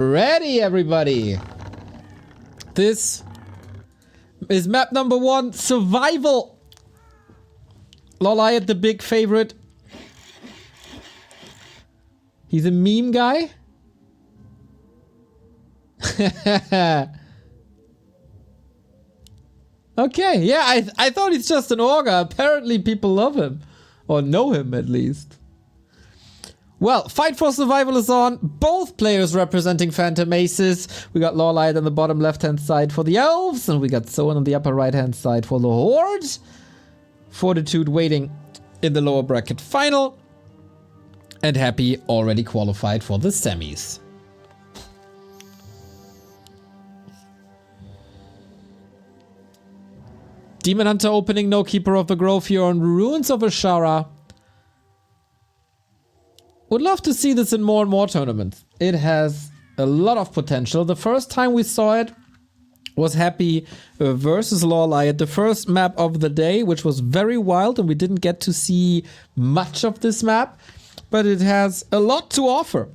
Ready, everybody. This is map number 1, Survival. LawLiet, the big favorite. He's a meme guy. Okay, yeah, I thought he's just an Augur. Apparently people love him. Or know him, at least. Well, Fight for Survival is on. Both players representing Phantom Aces. We got LawLiet on the bottom left-hand side for the Elves, and we got Soen on the upper right-hand side for the Horde. Fortitude waiting in the lower bracket final. And Happy already qualified for the semis. Demon Hunter opening, no Keeper of the Grove here on Ruins of Ashara. Would love to see this in more and more tournaments. It has a lot of potential. The first time we saw it was Happy versus LawLiet, the first map of the day, which was very wild, and we didn't get to see much of this map, but it has a lot to offer.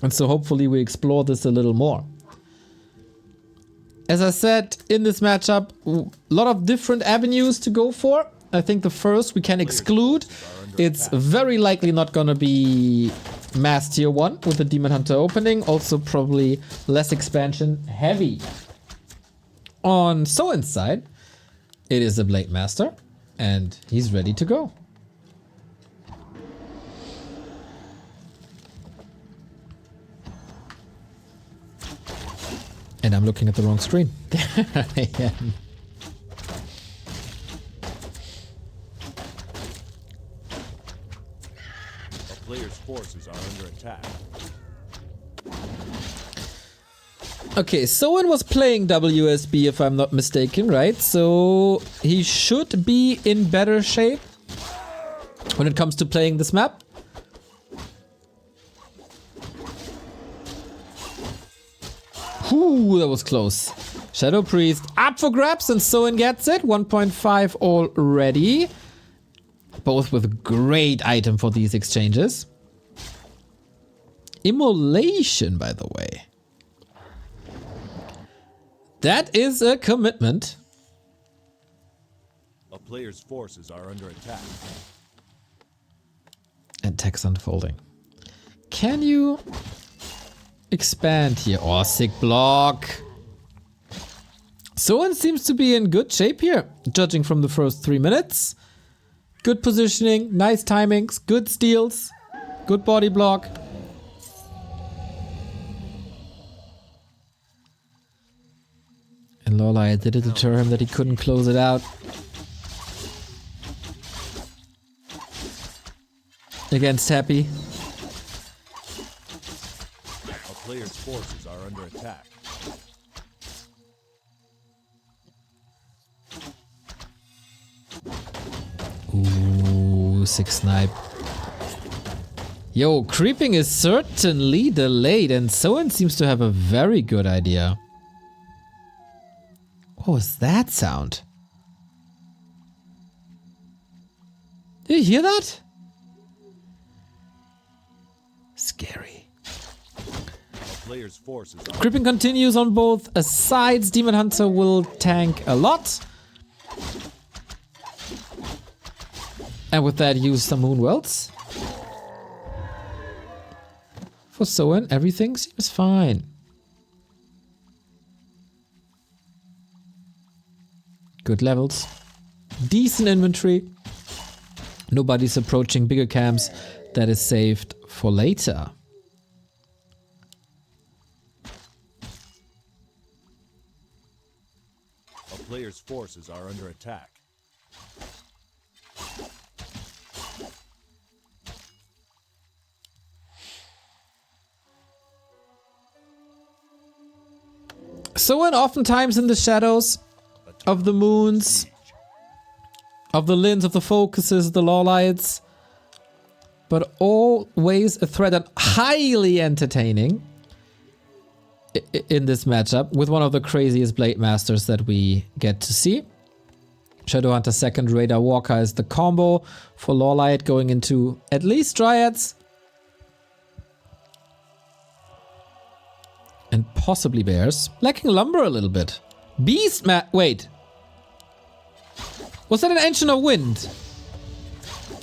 And so hopefully we explore this a little more. As I said, in this matchup, a lot of different avenues to go for. I think the first we can exclude. It's very likely not gonna be Mass Tier 1 with the Demon Hunter opening. Also probably less expansion heavy. On Soen's side, it is a Blade Master, and he's ready to go. And I'm looking at the wrong screen. There I am. Player's forces are under attack. Okay, Soen was playing WSB if I'm not mistaken, right? So he should be in better shape when it comes to playing this map. Ooh, that was close. Shadow Priest up for grabs and Soen gets it. 1.5 already. Both with great item for these exchanges. Immolation, by the way. That is a commitment. A player's forces are under attack. And text unfolding. Can you expand here? Oh, sick block. Soen seems to be in good shape here, judging from the first 3 minutes. Good positioning, nice timings, good steals, good body block. And LawLiet did it deter him that he couldn't close it out. Against Happy. A player's forces are under attack. Ooh, 6 snipe. Yo, creeping is certainly delayed, and Soen seems to have a very good idea. What was that sound? Did you hear that? Scary. A player's forces are Creeping continues on both sides. Demon Hunter will tank a lot. And with that, use some Moon Welts. For Soen, everything seems fine. Good levels. Decent inventory. Nobody's approaching bigger camps. That is saved for later. a player's forces are under attack. Soen oftentimes in the shadows of the moons, of the Lins, of the focuses, the LawLiets, but always a threat and highly entertaining in this matchup with one of the craziest Blade Masters that we get to see. Shadowhunter second, Radar Walker is the combo for LawLiet going into at least Dryads. And possibly bears. Lacking lumber a little bit. Beast wait. Was that an Ancient of Wind?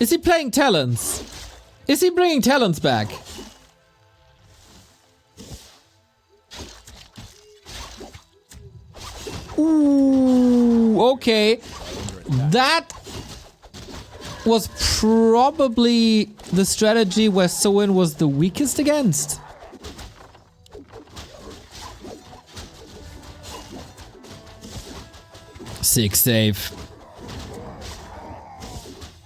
Is he playing Talons? Is he bringing Talons back? Ooh, okay. That was probably the strategy where Soen was the weakest against. Six save.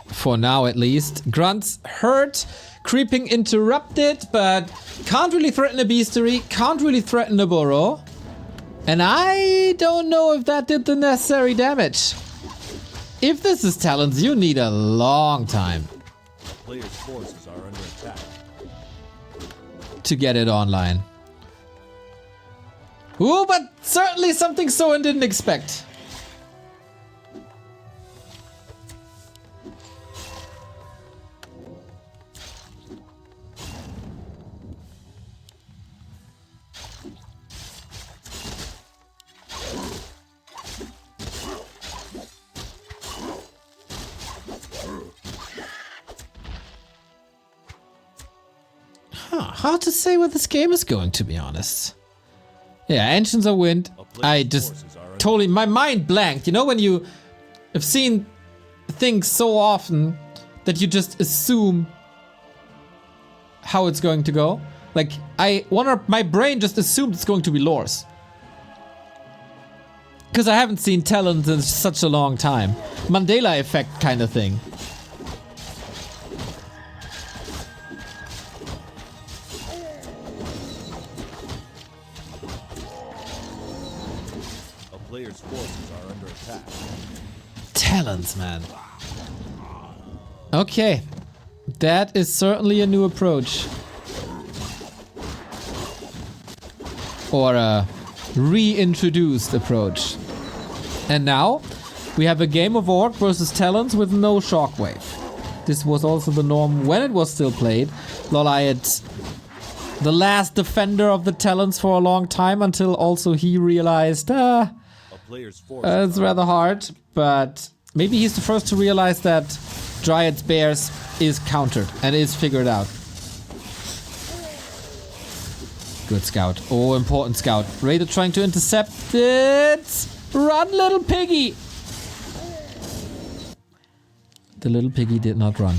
For now, at least. Grunts hurt. Creeping interrupted, but can't really threaten a beastery. Can't really threaten a burrow. And I don't know if that did the necessary damage. If this is Talons, you need a long time. Player's forces are under attack. To get it online. Ooh, but certainly something Soen didn't expect. Hard to say where this game is going, to be honest. Yeah, Ancients of Wind. I just totally, my mind blanked. You know when you have seen things so often that you just assume how it's going to go? Like, my brain just assumed it's going to be Lors. Because I haven't seen Talons in such a long time. Mandela effect kind of thing. Player's forces are under attack. Talons, man. Okay. That is certainly a new approach. Or a reintroduced approach. And now, we have a game of Orc versus Talons with no shockwave. This was also the norm when it was still played. LawLiet, the last defender of the Talons for a long time, until also he realized, it's rather hard, but maybe he's the first to realize that Dryad's Bears is countered and is figured out. Good scout. Oh, important scout. Raider trying to intercept it. Run, little piggy. The little piggy did not run.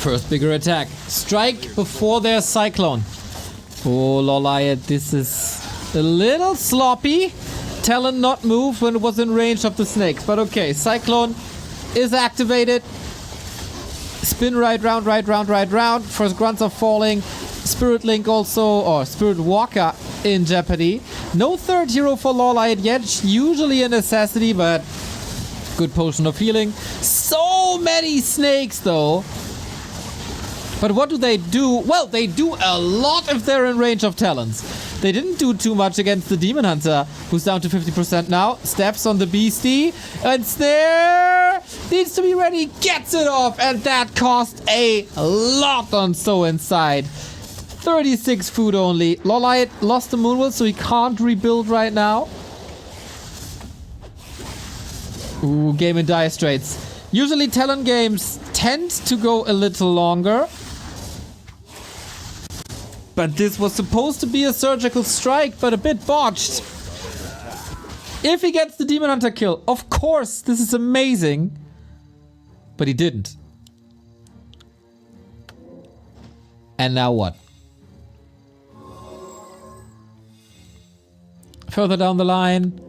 First bigger attack. Strike before their Cyclone. Oh, LawLiet, this is a little sloppy. Talon not move when it was in range of the snakes. But okay, Cyclone is activated. Spin right round, right round, right round. First grunts are falling. Spirit Link also, or Spirit Walker in jeopardy. No third hero for LawLiet yet. Usually a necessity, but good potion of healing. So many snakes though. But what do they do? Well, they do a lot if they're in range of Talons. They didn't do too much against the Demon Hunter, who's down to 50% now. Steps on the Beastie. And Snare needs to be ready. Gets it off. And that cost a lot on Soen's side. 36 food only. LawLiet lost the Moonwell, so he can't rebuild right now. Ooh, game in dire straits. Usually Talon games tend to go a little longer. But this was supposed to be a surgical strike, but a bit botched. If he gets the Demon Hunter kill, of course, this is amazing. But he didn't. And now what? Further down the line.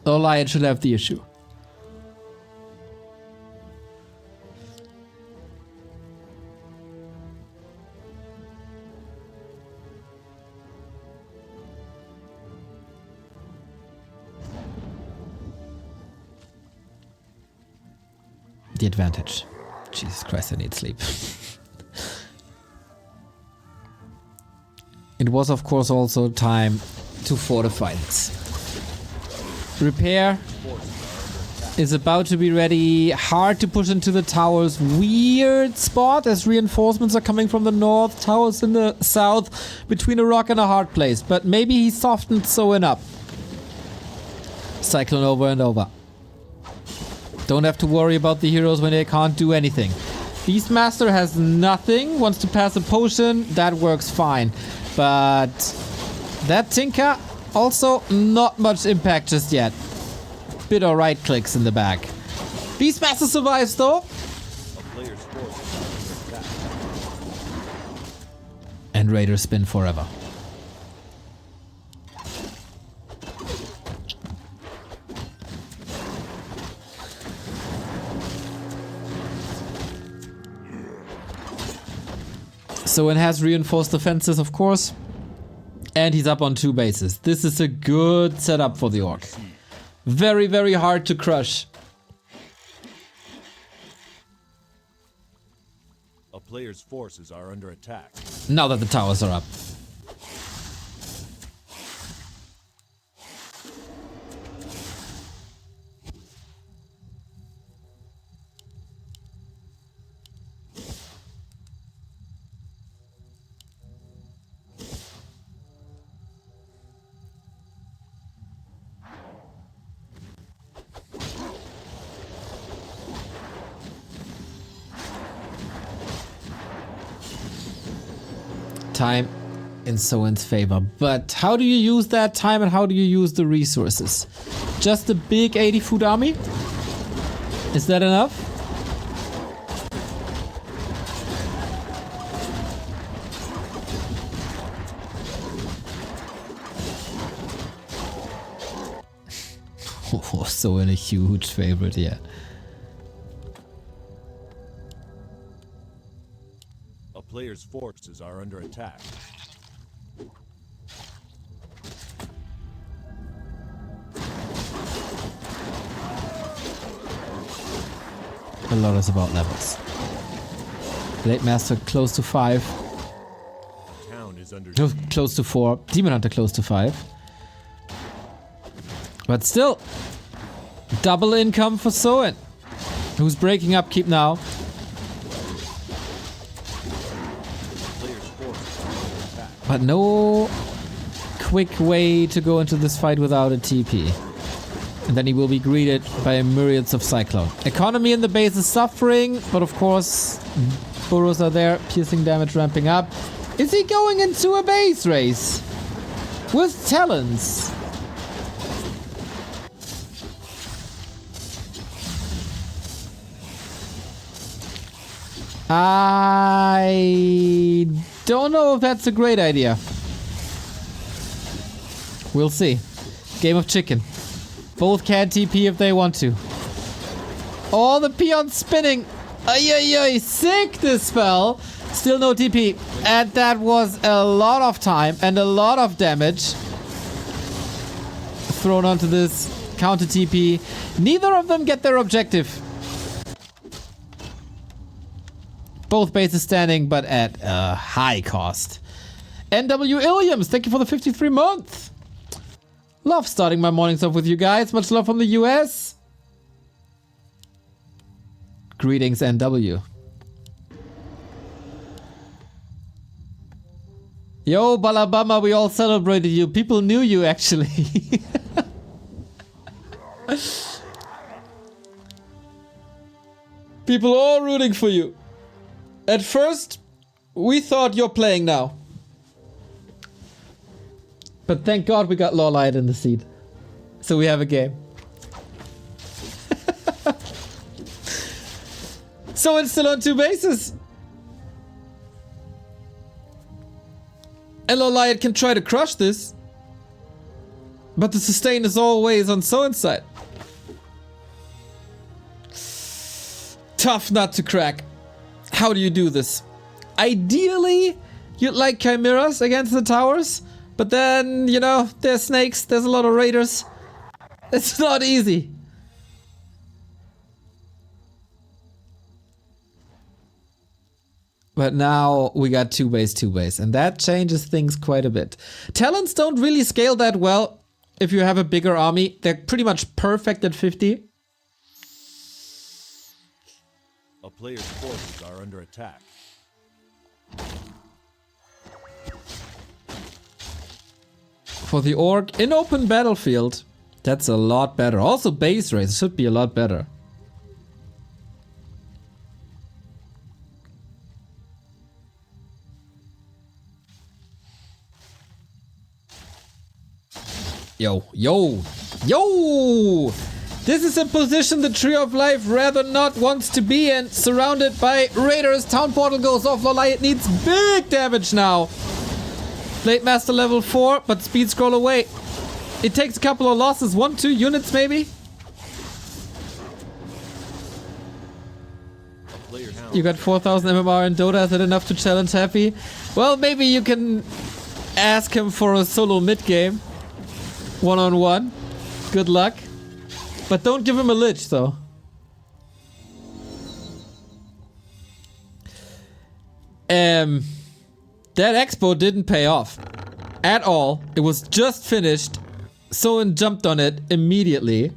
LawLiet should have the issue. The advantage. Jesus Christ, I need sleep. It was, of course, also time to fortify this. Repair is about to be ready. Hard to push into the towers. Weird spot as reinforcements are coming from the north. Towers in the south. Between a rock and a hard place. But maybe he softened Soen up. Cyclone over and over. Don't have to worry about the heroes when they can't do anything. Beastmaster has nothing. Wants to pass a potion. That works fine. But that Tinker, also not much impact just yet. Bit of right clicks in the back. Beastmaster survives though. A player's force is under attack. And Raiders spin forever. Soen has reinforced defenses, of course. And he's up on 2 bases. This is a good setup for the Orc. Very, very hard to crush. A player's forces are under attack. Now that the towers are up. Time in Soen's favor, but how do you use that time and how do you use the resources? Just a big 80-foot army? Is that enough? Oh, Soen a huge favorite here. A player's forces are under attack. A lot is about levels. Blade Master close to 5. Town is under No, siege. close to 4. Demon Hunter close to 5. But still, double income for Soen, who's breaking upkeep now. Player's forces are under attack. But no quick way to go into this fight without a TP. And then he will be greeted by myriads of Cyclone. Economy in the base is suffering, but of course, burrows are there, piercing damage ramping up. Is he going into a base race? With Talons? I don't know if that's a great idea. We'll see. Game of chicken. Both can TP if they want to. All the peons spinning. Ay, ay, ay. Sick this spell. Still no TP. And that was a lot of time and a lot of damage thrown onto this counter TP. Neither of them get their objective. Both bases standing, but at a high cost. NW Illiams, thank you for the 53 month. Love starting my mornings off with you guys. Much love from the US. Greetings, NW. Yo, Balabama, we all celebrated you. People knew you, actually. People all rooting for you. At first, we thought you're playing now. But thank God we got LawLiet in the seat. So we have a game. So it's still on 2 bases. And LawLiet can try to crush this. But the sustain is always on Soen's side. Tough nut to crack. How do you do this? Ideally, you'd like chimeras against the towers, but then, you know, there's snakes, there's a lot of raiders. It's not easy. But now we got 2-base, and that changes things quite a bit. Talons don't really scale that well if you have a bigger army. They're pretty much perfect at 50. A player's forces are under attack. For the orc in open battlefield, that's a lot better. Also base race should be a lot better. Yo, yo, yo! This is a position the Tree of Life rather not wants to be in. Surrounded by raiders, town portal goes off. LawLiet needs big damage now. Blade Master level 4, but speed scroll away. It takes a couple of losses, 1-2 units maybe. You got 4,000 MMR in Dota, is that enough to challenge Happy? Well, maybe you can ask him for a solo mid game. One-on-one. Good luck. But don't give him a lich, though. That expo didn't pay off. At all. It was just finished. Soen jumped on it immediately.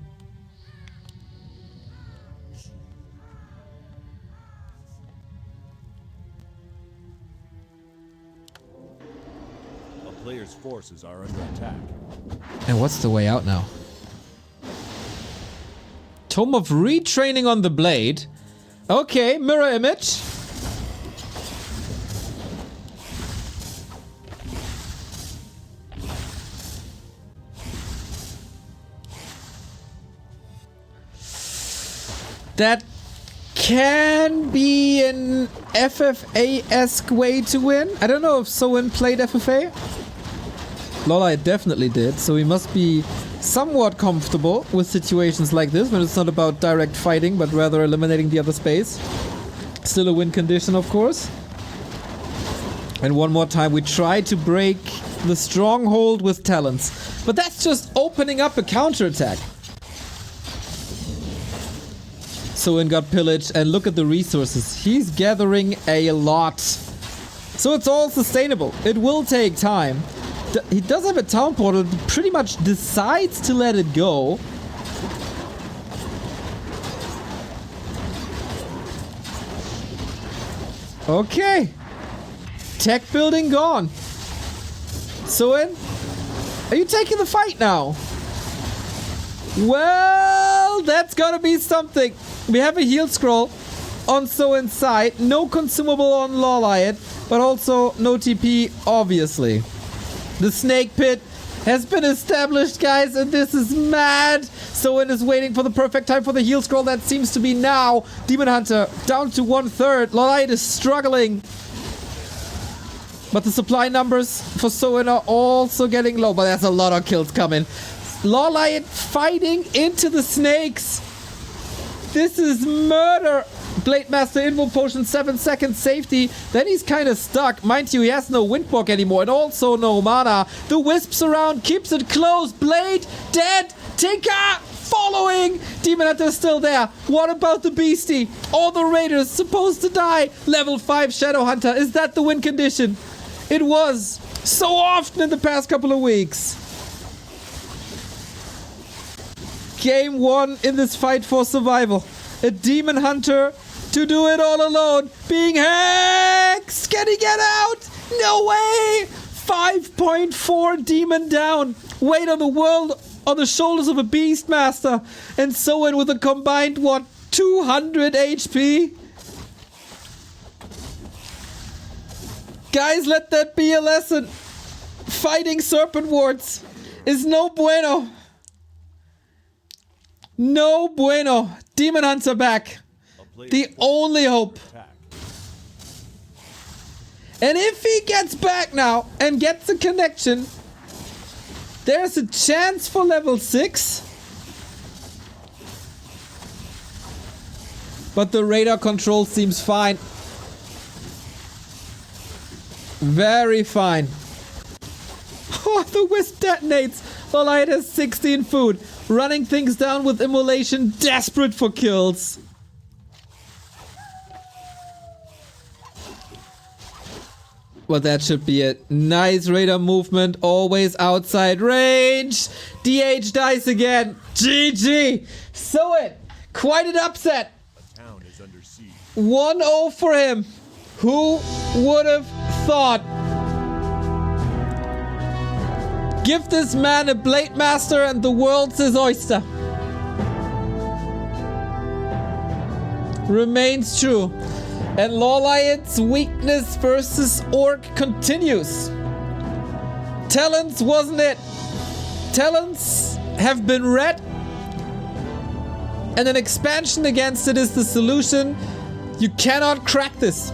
A player's forces are under attack. And what's the way out now? Tome of Retraining on the Blade. Okay, mirror image. That can be an FFA-esque way to win. I don't know if Soen played FFA. LawLiet definitely did, so he must be somewhat comfortable with situations like this when it's not about direct fighting but rather eliminating the other space. Still a win condition, of course. And one more time, we try to break the stronghold with Talons, but that's just opening up a counterattack. Soen got pillaged, and look at the resources. He's gathering a lot. So it's all sustainable. It will take time. He does have a town portal, pretty much decides to let it go. Okay. Tech building gone. Soen, are you taking the fight now? Well, that's gotta be something. We have a heal scroll on Soen's side. No consumable on LawLiet, but also no TP, obviously. The snake pit has been established, guys, and this is mad. Soen is waiting for the perfect time for the heal scroll. That seems to be now. Demon Hunter down to 1/3. LawLiet is struggling. But the supply numbers for Soen are also getting low. But there's a lot of kills coming. LawLiet fighting into the snakes. This is murder. Blade Master Invo Potion, 7 seconds safety. Then he's kind of stuck. Mind you, he has no Windwalk anymore and also no mana. The Wisps around keeps it close. Blade dead. Tinker following. Demon Hunter still there. What about the Beastie? All the Raiders supposed to die. Level 5 Shadow Hunter. Is that the win condition? It was so often in the past couple of weeks. Game 1 in this fight for survival. A Demon Hunter to do it all alone. Being hexed. Can he get out? No way. 5.4 Demon down. Weight of the world on the shoulders of a Beastmaster. And Soen with a combined, what, 200 HP? Guys, let that be a lesson. Fighting Serpent Wards is no bueno. No bueno. Demon Hunter back. The only hope. And if he gets back now and gets a connection, There's a chance for level 6. But the radar control seems fine. Very fine. Oh, the wisp detonates. LawLiet has 16 food. Running things down with immolation. Desperate for kills. Well, that should be it. Nice radar movement. Always outside range. DH dies again. GG. Soen. Quite an upset. 1-0 for him. Who would have thought? Give this man a Blade Master and the world's his oyster. Remains true. And LawLiet's weakness versus Orc continues. Talons wasn't it. Talons have been red. And an expansion against it is the solution. You cannot crack this.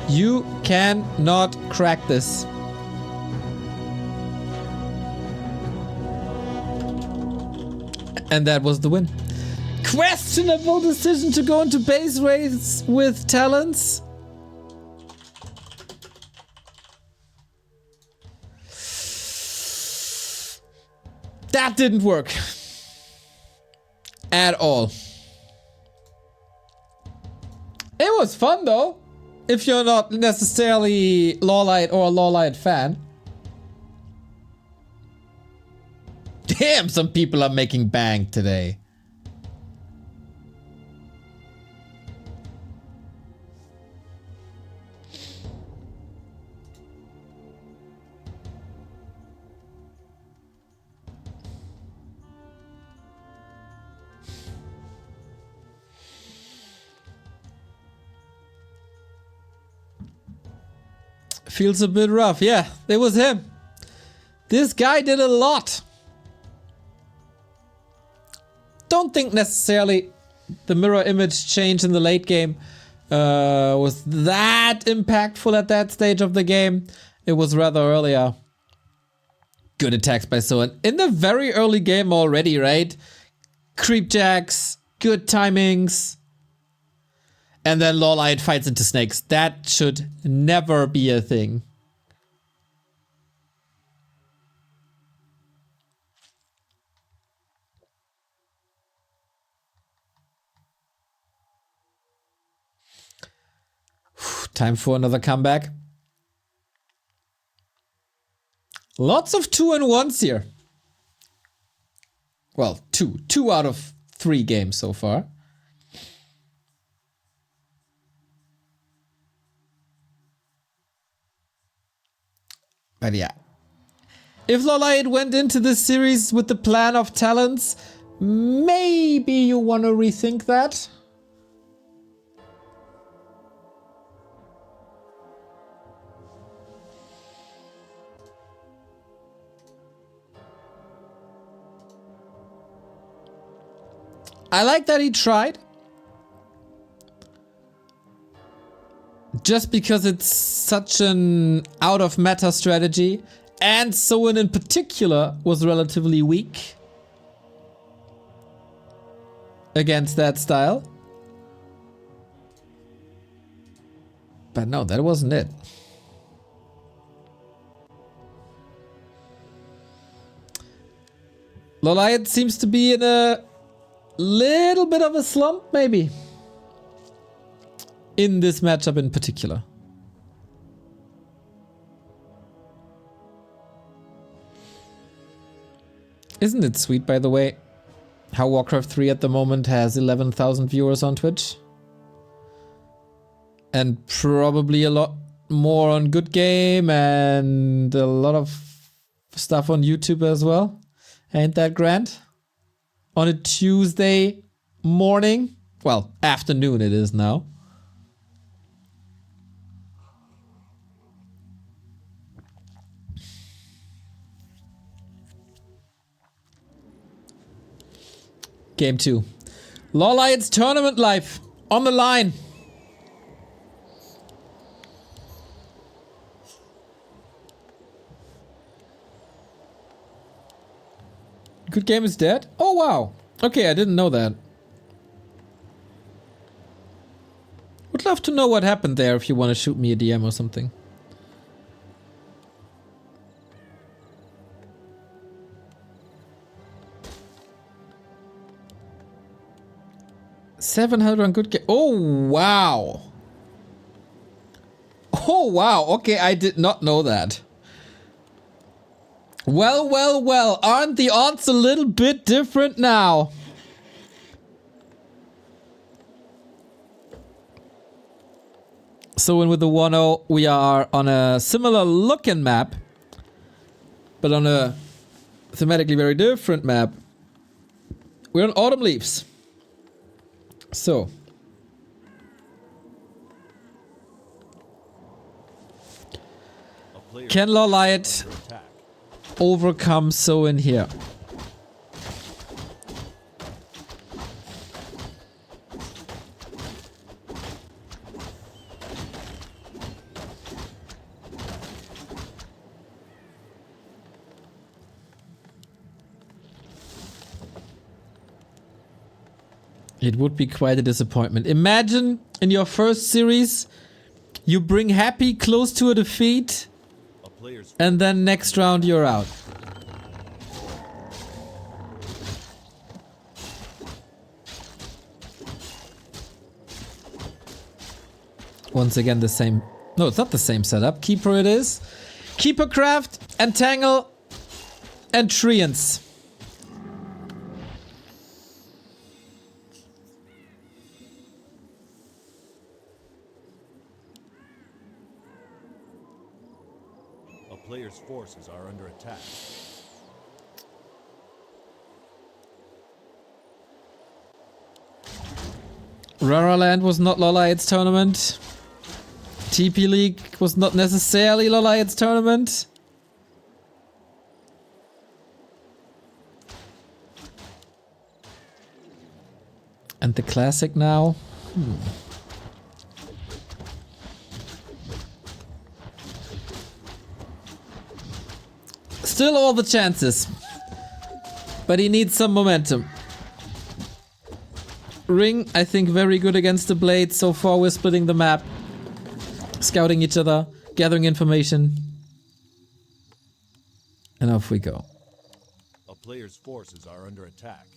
You cannot crack this. And that was the win. Questionable decision to go into base race with Talons. That didn't work. At all. It was fun though. If you're not necessarily LawLiet or a LawLiet fan. Damn, some people are making bank today. Feels a bit rough. Yeah, it was him. This guy did a lot. Don't think necessarily the mirror image change in the late game was that impactful at that stage of the game. It was rather earlier. Good attacks by Soen. In the very early game already, right? Creep jacks, good timings. And then LawLiet fights into snakes. That should never be a thing. Time for another comeback. Lots of 2-1s here. Well, two out of 3 games so far. But yeah. If LawLiet went into this series with the plan of Talons, maybe you want to rethink that. I like that he tried. Just because it's such an out of meta strategy, and Soen in particular was relatively weak against that style. But no, that wasn't it. LawLiet seems to be in a little bit of a slump, maybe. In this matchup in particular. Isn't it sweet, by the way, how Warcraft 3 at the moment has 11,000 viewers on Twitch? And probably a lot more on Good Game and a lot of stuff on YouTube as well. Ain't that grand? On a Tuesday morning? Well, afternoon it is now. Game 2. LawLiet's tournament life on the line. Good game is dead? Oh wow. Okay, I didn't know that. Would love to know what happened there if you want to shoot me a DM or something. $700 on good game. Oh wow. Oh wow. Okay, I did not know that. Well, well, well. Aren't the odds a little bit different now? So with the 1-0, we are on a similar looking map, but on a thematically very different map. We're on Autumn Leaves. So. Can LawLiet overcome Soen here? It would be quite a disappointment. Imagine in your first series, you bring Happy close to a defeat, and then next round you're out. Once again the same... No, it's not the same setup. Keeper it is. Keeper Craft, Entangle, and Treants. Player's forces are under attack. Rara Land was not LawLiet's tournament. TP League was not necessarily LawLiet's tournament. And the Classic now? Still all the chances. But he needs some momentum. Ring, I think, very good against the Blade. So far we're splitting the map. Scouting each other. Gathering information. And off we go. A player's forces are under attack.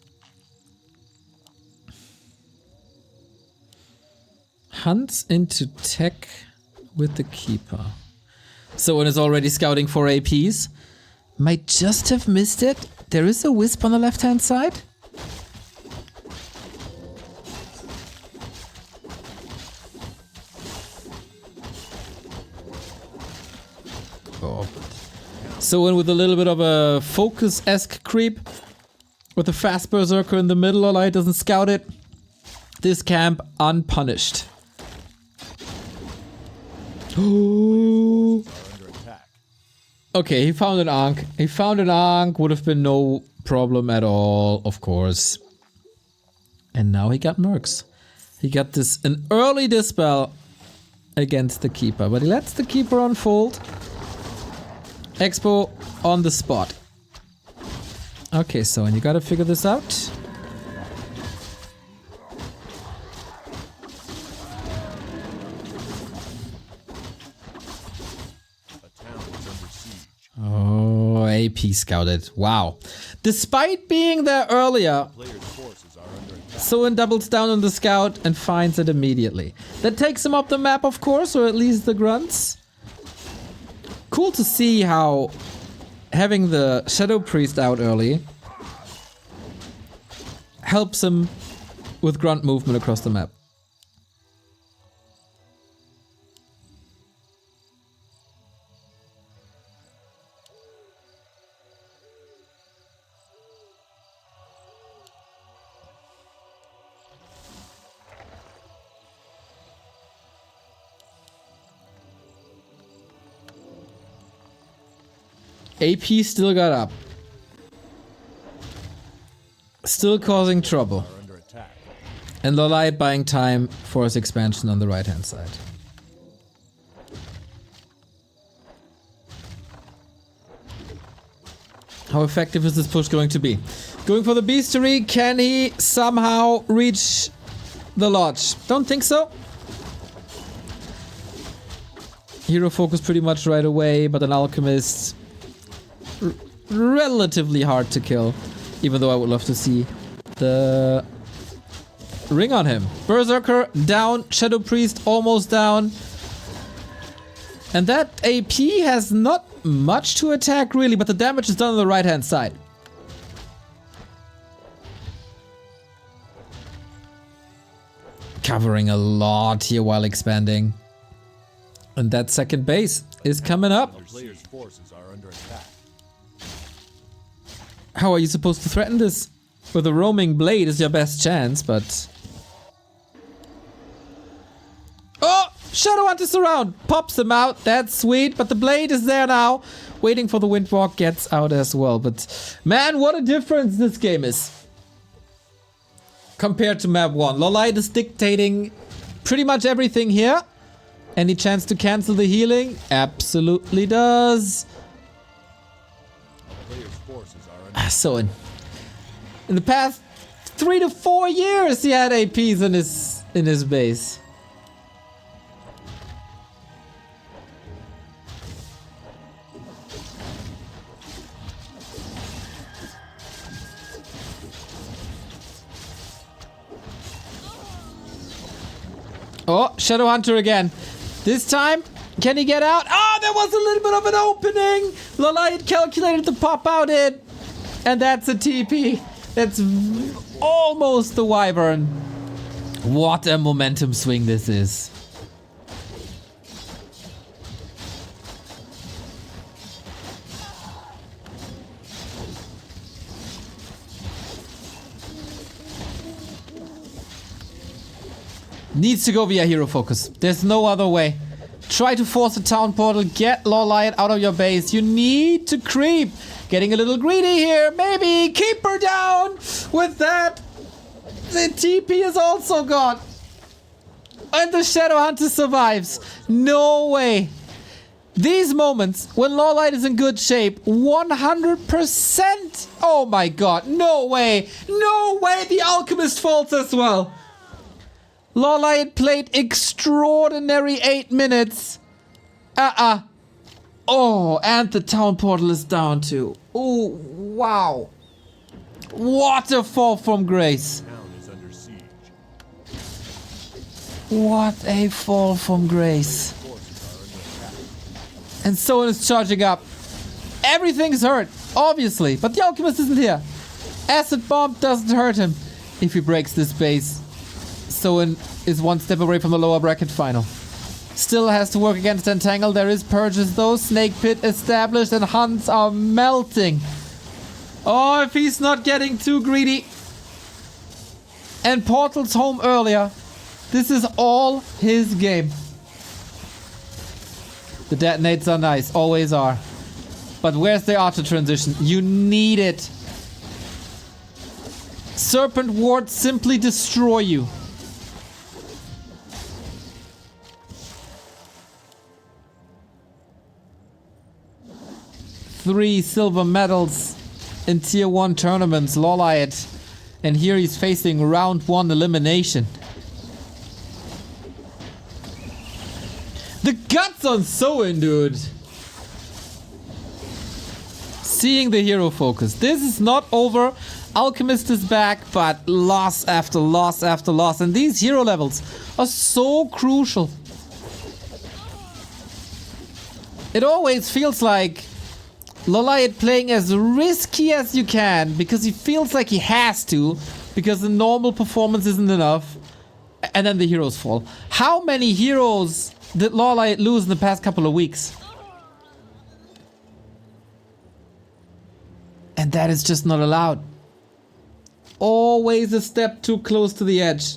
Hunts into tech with the Keeper. Soen is already scouting for APs. Might just have missed it. There is a Wisp on the left-hand side. Oh. Soen with a little bit of a focus-esque creep. With a fast berserker in the middle, LawLiet doesn't scout it. This camp unpunished. Ooh. Okay, he found an Ankh. He found an Ankh, would have been no problem at all, of course. And now he got Mercs. He got this an early Dispel against the Keeper, but he lets the Keeper unfold. Expo on the spot. Okay, so and you gotta figure this out. Oh, AP scouted. Wow. Despite being there earlier, Soen doubles down on the scout and finds it immediately. That takes him up the map, of course, or at least the grunts. Cool to see how having the Shadow Priest out early helps him with grunt movement across the map. AP still got up. Still causing trouble. And LawLiet buying time for his expansion on the right hand side. How effective is this push going to be? Going for the beastery. Can he somehow reach the lodge? Don't think so. Hero focus pretty much right away, but an alchemist relatively hard to kill. Even though I would love to see the ring on him. Berserker down, Shadow Priest almost down. And that AP has not much to attack really, but the damage is done on the right hand side. Covering a lot here while expanding. And that second base is coming up. The player's forces are under attack. How are you supposed to threaten this? With a roaming blade is your best chance, but... Oh! Shadow Hunter's around! Pops him out, that's sweet, but the blade is there now. Waiting for the Windwalk, gets out as well. But man, what a difference this game is. Compared to map 1. LawLiet is dictating pretty much everything here. Any chance to cancel the healing? Absolutely does. The player's forces are under Soen. In the past 3 to 4 years he had APs in his base. Oh, Shadow Hunter again. This time, can he get out? Oh, there was a little bit of an opening. LawLiet calculated to pop out in. And that's a TP. That's almost the Wyvern. What a momentum swing this is. Needs to go via hero focus. There's no other way. Try to force a town portal. Get LawLiet out of your base. You need to creep. Getting a little greedy here. Maybe keep her down. With that, the TP is also gone. And the Shadow Hunter survives. No way. These moments when LawLiet is in good shape, 100%. Oh my god. No way. No way the Alchemist falls as well. LawLiet played extraordinary 8 minutes. Oh, and the town portal is down too. Oh, wow. What a fall from grace. town is under siege. What a fall from grace. Forces are under attack. And Soen is charging up. Everything's hurt, obviously, but the Alchemist isn't here. Acid Bomb doesn't hurt him. If he breaks this base, Soen is one step away from the lower bracket final. Still has to work against Entangle. There is Purges though. Snake Pit established and Hunts are melting. Oh, if he's not getting too greedy. And Portal's home earlier. This is all his game. The detonates are nice, always are. But where's the Archer transition? You need it. Serpent Wards simply destroy you. 3 silver medals in tier 1 tournaments, LawLiet. And here he's facing round 1 elimination. The guts on Soen, dude. Seeing the hero focus. This is not over. Alchemist is back, but loss after loss after loss. And these hero levels are so crucial. It always feels like LawLiet playing as risky as you can because he feels like he has to, because the normal performance isn't enough, and then the heroes fall. How many heroes did LawLiet lose in the past couple of weeks? And that is just not allowed. Always a step too close to the edge.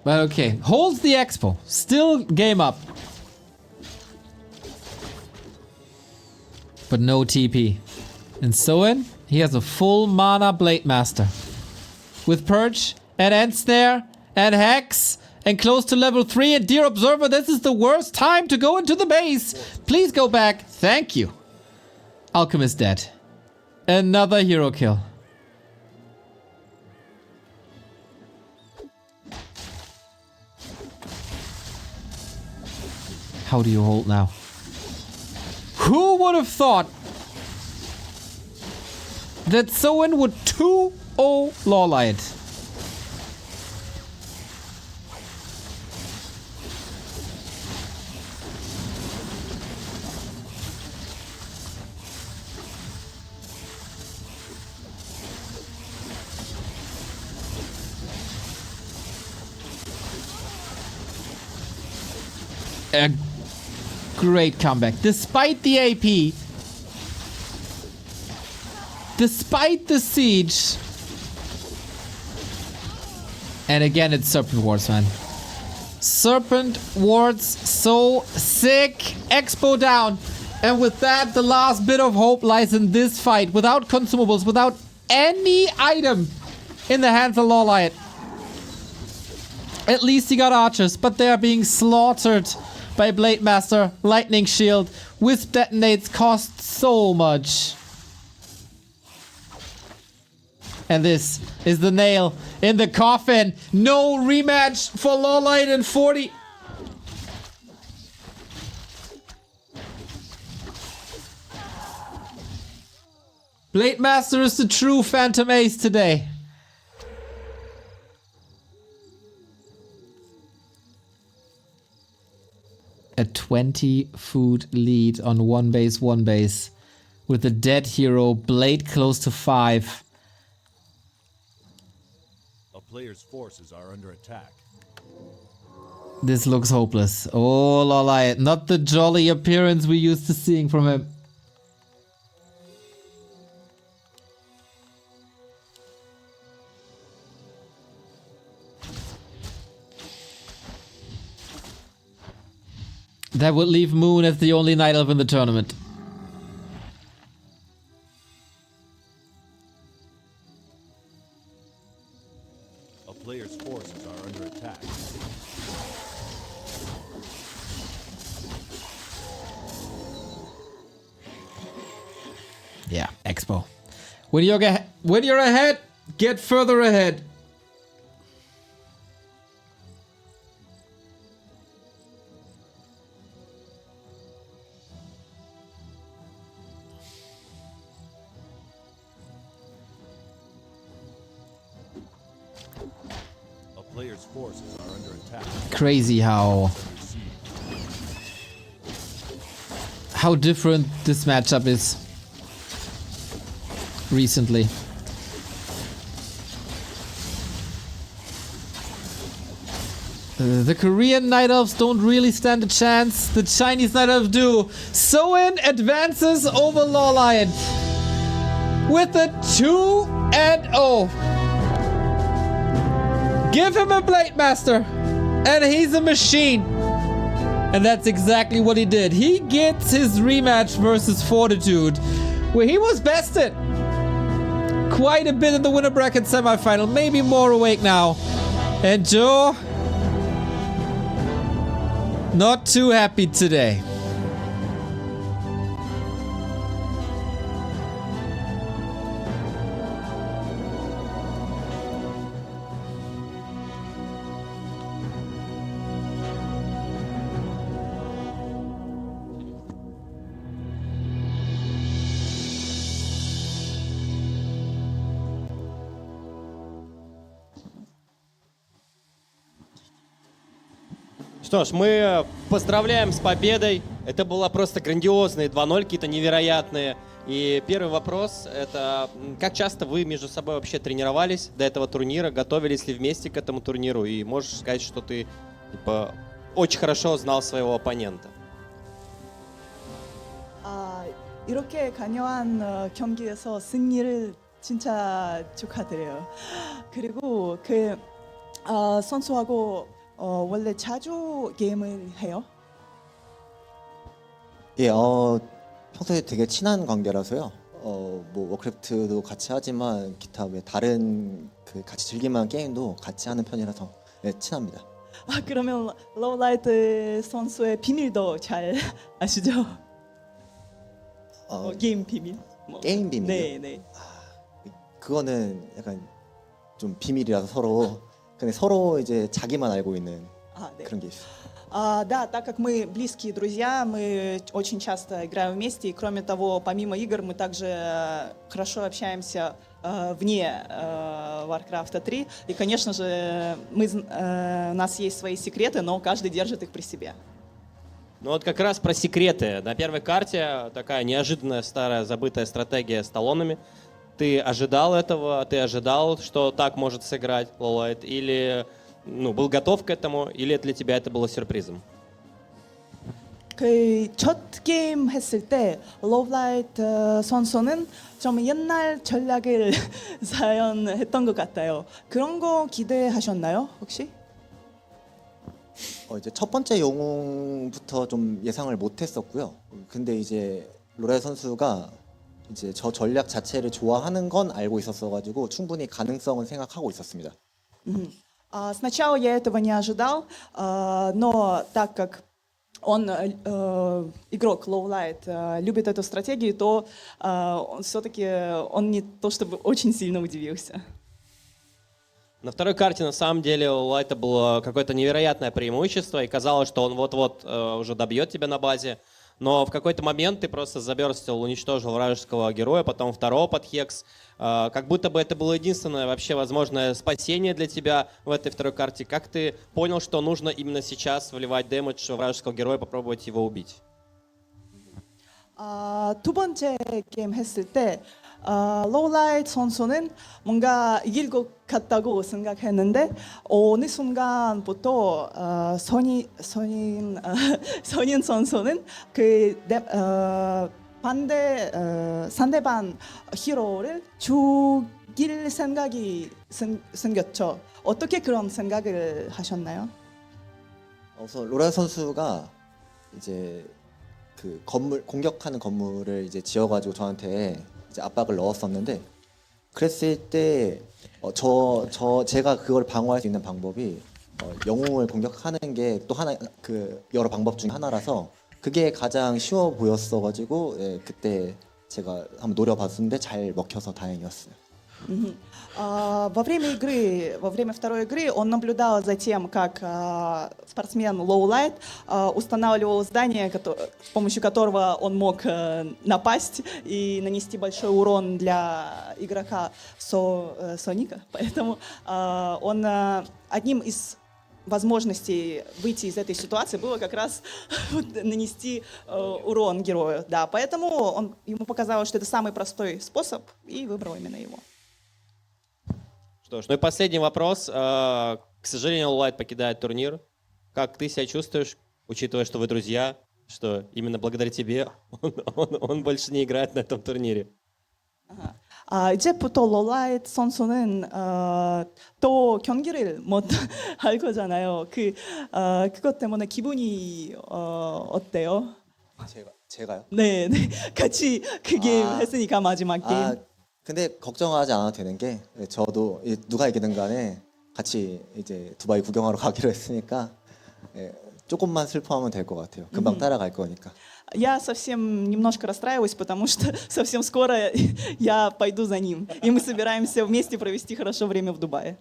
But okay, holds the expo. Still game up. But no TP. And Soen, he has a full mana Blade Master. With Purge, and Ensnare, and Hex, and close to level 3. And dear observer, this is the worst time to go into the base. Please go back. Thank you. Alchemist dead. Another hero kill. How do you hold now? Who would have thought that Soen would 2-0 LawLiet? A great comeback. Despite the AP, despite the siege, and again it's Serpent Wards, man. Serpent Wards, so sick. Expo down. And with that, the last bit of hope lies in this fight. Without consumables, without any item in the hands of LawLiet. At least he got archers, but they are being slaughtered by Blade Master. Lightning Shield. Wisp detonates cost so much. And this is the nail in the coffin. No rematch for LawLiet in 40. Blade Master is the true Phantom Ace today. A 20 food lead on one base with the dead hero, Blade close to 5. A player's forces are under attack. This looks hopeless. Oh, LawLiet, not the jolly appearance we used to seeing from him. That would leave Moon as the only night elf in the tournament. A player's forces are under attack. Yeah, Expo. When you're ahead, get further ahead. Players' forces are under attack. Crazy how different this matchup is recently. The Korean Night Elves don't really stand a chance. The Chinese Night Elves do. Soen advances over LawLiet with a 2-0. Give him a Blade Master, and he's a machine. And that's exactly what he did. He gets his rematch versus Fortitude, where he was bested quite a bit in the winner bracket semifinal, maybe more awake now. And Joe, not too happy today. Что ж, мы поздравляем с победой. Это было просто грандиозные 2-0, какие-то невероятные. И первый вопрос — это как часто вы между собой вообще тренировались до этого турнира? Готовились ли вместе к этому турниру? И можешь сказать, что ты типа, очень хорошо знал своего оппонента? 이렇게 강요한 경기에서 승리를 진짜 축하드려요. 그리고 그 선수하고 원래 자주 게임을 해요? 예, 평소에 되게 친한 관계라서요. 뭐 워크래프트도 같이 하지만 기타 외 다른 그 같이 즐길 만한 게임도 같이 하는 편이라서 네, 친합니다. 그러면 로라이트 선수의 비밀도 잘 아시죠? 게임 비밀. 뭐. 게임 비밀이요? 네, 네. 그거는 약간 좀 비밀이라서 근데 서로 이제 자기만 알고 있는 네. 그런 게 있어요. Да, так как мы близкие друзья, мы очень часто играем вместе, и кроме того, помимо игр, мы также хорошо общаемся вне Warcraft 3, и, конечно же, у нас есть свои секреты, но каждый держит их при себе. Ну вот как раз про секреты. На первой карте такая неожиданная старая забытая стратегия с талонами. Ты ожидал этого? Ты ожидал, что так может сыграть LawLiet? Или был готов к этому? Или для тебя это было сюрпризом? 그 첫 게임 했을 때 LawLiet 선수는 좀 옛날 전략을 사용했던 것 같아요. 그런 거 기대하셨나요, 혹시? 이제 첫 번째 영웅부터 좀 예상을 못했었고요. 근데 이제 로라이 선수가 이제 저 전략 자체를 좋아하는 건 알고 있었어가지고 충분히 가능성은 생각하고 있었습니다. Сначала я этого не ожидал, но так как он игрок LawLiet, любит эту стратегию, то все-таки он не то чтобы очень сильно удивился. На второй карте, на самом деле, у Лайта было какое-то невероятное преимущество, и казалось, что он вот-вот уже добьет тебя на базе. Но в какой-то момент ты просто заберстил, уничтожил вражеского героя, потом второго под хекс. Как будто бы это было единственное вообще возможное спасение для тебя в этой второй карте. Как ты понял, что нужно именно сейчас вливать дэмэдж в вражеского героя, попробовать его убить? 두 번째 게임 했을 때 LawLiet 선수는 뭔가 이길 것 같다고 생각했는데 어느 순간부터 선인 선수는 상대방 히로를 죽일 생각이 생겼죠. 어떻게 그런 생각을 하셨나요? 우선 로라이 선수가 이제 그 공격하는 건물을 이제 지어가지고 저한테 이제 압박을 넣었었는데 그랬을 때 제가 그걸 방어할 수 있는 방법이 영웅을 공격하는 게 또 하나 그 여러 방법 중에 하나라서 그게 가장 쉬워 보였어가지고 그때 제가 한번 노려봤었는데 잘 먹혀서 다행이었어요. Во время второй игры он наблюдал за тем, как спортсмен LawLiet устанавливал здание, с помощью которого он мог напасть и нанести большой урон для игрока Соника. Поэтому одним из возможностей выйти из этой ситуации было как раз нанести урон герою. Да, поэтому ему показалось, что это самый простой способ, и выбрал именно его. Что ж, и последний вопрос. К сожалению, LawLiet покидает турнир. Как ты себя чувствуешь, учитывая, что вы друзья, что именно благодаря тебе он больше не играет на этом турнире? 이제부터 LawLiet 선수는 또 경기를 못 할 거잖아요. 그것 때문에 기분이 어때요? 제가요? 네, 같이 그 게임 했으니까 마지막 게임. 근데 걱정하지 않아도 되는 게 저도 누가 이기든 간에 같이 이제 두바이 구경하러 가기로 했으니까 조금만 슬퍼하면 될 것 같아요. 금방 따라갈 거니까. Я совсем немножко расстраиваюсь, потому что совсем скоро я пойду за ним. И мы собираемся вместе провести хорошо время в Дубае.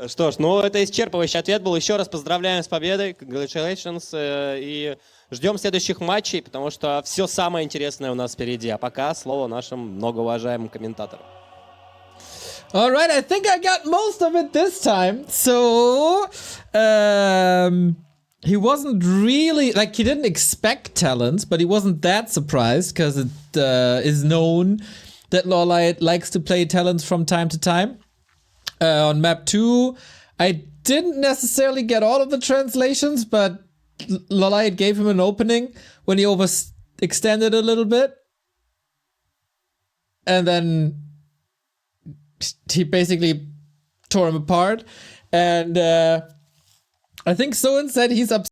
Что ж, это исчерпывающий ответ был. Еще раз поздравляем с победой. Congratulations. И ждем следующих матчей, потому что все самое интересное у нас впереди. А пока слово нашим многоуважаемым комментаторам. All right, I think I got most of it this time. So, he wasn't really, he didn't expect Talons, but he wasn't that surprised because it is known that LawLiet likes to play Talons from time to time. On map 2, I didn't necessarily get all of the translations, but LawLiet gave him an opening when he overextended a little bit. And then he basically tore him apart. And I think Soen said he's upset